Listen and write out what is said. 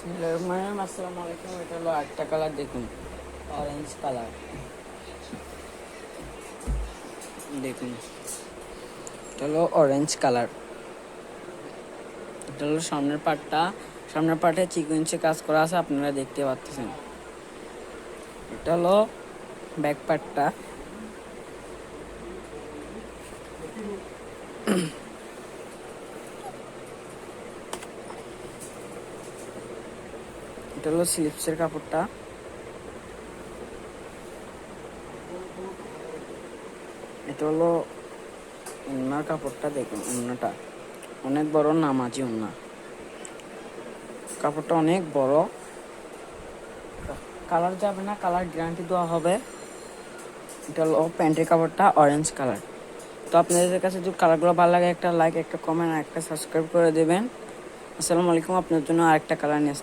আসসালামু আলাইকুম। এটা হলো আরেকটা কালার, দেখুন অরেঞ্জ কালার। দেখুন এটা হলো অরেঞ্জ কালার। এটা হলো সামনের পার্টে সিকোয়েন্সে কাজ করা আছে, আপনারা দেখতে পাচ্ছেন। এটা হলো ব্যাক পার্টটা। এটা হলো স্লিপসের কাপড়টা। এটা হলো ওড়নার কাপড়টা, দেখুন ওড়নাটা অনেক বড়, নামাজি ওড়না। কাপড়টা অনেক বড়, কালার যাবে না, কালার গ্যারান্টি দেওয়া হবে। এটা হলো প্যান্টের কাপড়টা অরেঞ্জ কালার। তো আপনাদের কাছে যদি কালারগুলো ভালো লাগে, একটা লাইক, একটা কমেন্ট আর একটা সাবস্ক্রাইব করে দেবেন। আসসালামু আলাইকুম। আপনার জন্য আরেকটা কালার নিয়ে আসতে